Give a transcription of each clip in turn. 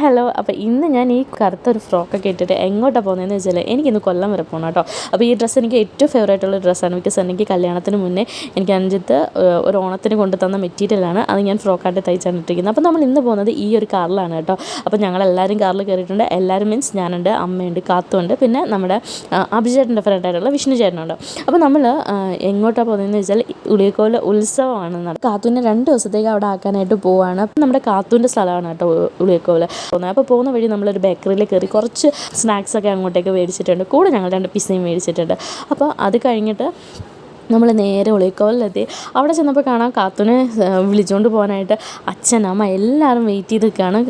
Hello. അപ്പോൾ ഇന്ന് ഞാൻ ഈ കറുത്തൊരു ഫ്രോക്കൊക്കെ ഇട്ടിട്ട് എങ്ങോട്ടാണ് പോകുന്നതെന്ന് വെച്ചാൽ എനിക്കിന്ന് കൊല്ലം വരെ പോകണം കേട്ടോ. അപ്പോൾ ഈ ഡ്രസ്സ് എനിക്ക് ഏറ്റവും ഫേവറേറ്റുള്ള ഡ്രസ്സാണ്. ബിക്കോസ് എനിക്ക് കല്യാണത്തിന് മുന്നേ എനിക്ക് അഞ്ചത്ത് ഒരു ഓണത്തിന് കൊണ്ടു തന്ന മെറ്റീരിയലാണ്. അത് ഞാൻ ഫ്രോക്കായിട്ട് തയ്ച്ചാണ് ഇട്ടിരിക്കുന്നത്. അപ്പോൾ നമ്മൾ ഇന്ന് പോകുന്നത് ഈ ഒരു കാറിലാണ് കേട്ടോ. അപ്പോൾ ഞങ്ങളെല്ലാവരും കാറിൽ കയറിയിട്ടുണ്ട്. എല്ലാവരും മീൻസ് ഞാനുണ്ട്, അമ്മയുണ്ട്, കാത്തുണ്ട്, പിന്നെ നമ്മുടെ അഭിചേട്ടൻ്റെ ഫ്രണ്ടായിട്ടുള്ള വിഷ്ണു ചേട്ടനുണ്ട്. അപ്പോൾ നമ്മൾ എങ്ങോട്ടാണ് പോകുന്നതെന്ന് വെച്ചാൽ ഉളിയക്കോല് ഉത്സവമാണ്. കാത്തൂനെ 2 ദിവസത്തേക്ക് അവിടെ ആക്കാനായിട്ട് പോവുകയാണ്. അപ്പം നമ്മുടെ കാത്തൂൻ്റെ സ്ഥലമാണ് കേട്ടോ ഉളിയക്കോല്. അപ്പോൾ പോകുന്ന വഴി നമ്മളൊരു ബേക്കറിയിൽ കയറി കുറച്ച് സ്നാക്സൊക്കെ അങ്ങോട്ടേക്ക് മേടിച്ചിട്ടുണ്ട്. കൂടെ ഞങ്ങൾ 2 പിസ്സയും മേടിച്ചിട്ടുണ്ട്. അപ്പോൾ അത് കഴിഞ്ഞിട്ട് നമ്മൾ നേരെ ഉളിയക്കോലിലെത്തി. അവിടെ ചെന്നപ്പോൾ കാണാം കാത്തുനെ വിളിച്ചുകൊണ്ട് പോകാനായിട്ട് അച്ഛൻ, അമ്മ എല്ലാവരും വെയിറ്റ് ചെയ്ത് നിൽക്കുകയാണ്.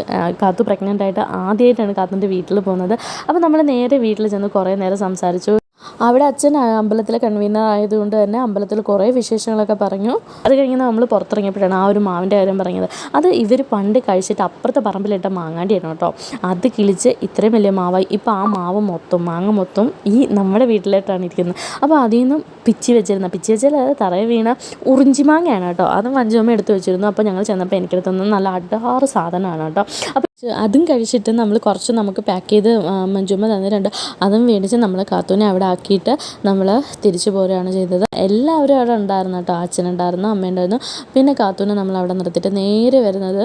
കാത്തു പ്രഗ്നൻ്റായിട്ട് ആദ്യമായിട്ടാണ് കാത്തുൻ്റെ വീട്ടിൽ പോകുന്നത്. അപ്പോൾ നമ്മൾ നേരെ വീട്ടിൽ ചെന്ന് കുറേ നേരം സംസാരിച്ചു. അവിടെ അച്ഛൻ അമ്പലത്തിലെ കൺവീനർ ആയതുകൊണ്ട് തന്നെ അമ്പലത്തിൽ കുറേ വിശേഷങ്ങളൊക്കെ പറഞ്ഞു. അത് കഴിഞ്ഞ് നമ്മൾ പുറത്തിറങ്ങിയപ്പോഴാണ് ആ ഒരു മാവിൻ്റെ കാര്യം പറഞ്ഞത്. അത് ഇവർ പണ്ട് കഴിച്ചിട്ട് അപ്പുറത്തെ പറമ്പിലിട്ട മാങ്ങാണ്ടിയാണ് കേട്ടോ. അത് കിളിച്ച് ഇത്രയും വലിയ മാവായി. ഇപ്പോൾ ആ മാവ് മൊത്തം മാങ്ങ മൊത്തം ഈ നമ്മുടെ വീട്ടിലായിട്ടാണ് ഇരിക്കുന്നത്. അപ്പോൾ അതിൽ നിന്നും പിച്ചി വെച്ചാൽ അത് തറയിൽ വീണ ഉറിഞ്ചി മാങ്ങയാണ് കേട്ടോ. അത് മഞ്ജുമ്മ എടുത്ത് വെച്ചിരുന്നു. അപ്പോൾ ഞങ്ങൾ ചെന്നപ്പോൾ എനിക്കെടുത്ത് തന്നത് നല്ല അടാറ് സാധനമാണ് കേട്ടോ. അപ്പോൾ അതും കഴിച്ചിട്ട് നമ്മൾ കുറച്ച് നമുക്ക് പാക്ക് ചെയ്ത് മഞ്ജുമ്മ തന്നിട്ടുണ്ട്. അതും മേടിച്ച് നമ്മൾ കാത്തൂനെ അവിടെ ആക്കിയിട്ട് നമ്മൾ തിരിച്ചു പോരുകയാണ് ചെയ്തത്. എല്ലാവരും അവിടെ ഉണ്ടായിരുന്നു കേട്ടോ. അച്ഛനുണ്ടായിരുന്നു, അമ്മയുണ്ടായിരുന്നു, പിന്നെ കാത്തൂനെ നമ്മൾ അവിടെ നിർത്തിയിട്ട് നേരെ വരുന്നത്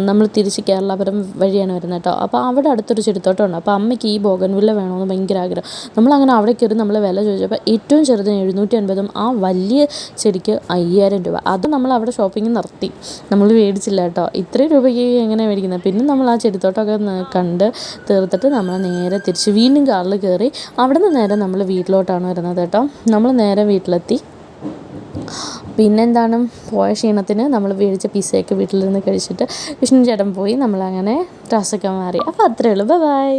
നമ്മൾ തിരിച്ച് കേരളാപുരം വഴിയാണ് വരുന്നത് കേട്ടോ. അപ്പോൾ അവിടെ അടുത്തൊരു ചെടിത്തോട്ടമുണ്ട്. അപ്പോൾ അമ്മയ്ക്ക് ഈ ബോഗൻവില്ല വേണമെന്ന് ഭയങ്കര ആഗ്രഹം. നമ്മളങ്ങനെ അവിടെ കയറി നമ്മൾ വില ചോദിച്ചപ്പോൾ ഏറ്റവും ചെറുതിന് 750, ആ വലിയ ചെടിക്ക് 5000 രൂപ. അത് നമ്മൾ അവിടെ ഷോപ്പിംഗ് നിർത്തി, നമ്മൾ മേടിച്ചില്ല കേട്ടോ. ഇത്രയും രൂപയ്ക്ക് എങ്ങനെ മേടിക്കുന്നത്? പിന്നെ നമ്മൾ ആ ചെടിത്തോട്ടമൊക്കെ കണ്ട് തീർത്തിട്ട് നമ്മൾ നേരെ തിരിച്ച് വീണ്ടും കാറിൽ കയറി അവിടെ നിന്ന് നേരെ നമ്മൾ വീട്ടിലോട്ടാണ് വരുന്നത് കേട്ടോ. നമ്മൾ നേരെ വീട്ടിലെത്തി. പിന്നെന്താണ്, പോയ ക്ഷീണത്തിന് നമ്മൾ മേടിച്ച പിസ്സയൊക്കെ വീട്ടിൽ നിന്ന് കഴിച്ചിട്ട് വിഷ്ണു ചേട്ടൻ പോയി. നമ്മളങ്ങനെ ഡ്രസ്സൊക്കെ മാറി. അപ്പോൾ അത്രയേ ഉള്ളൂ. ബൈ.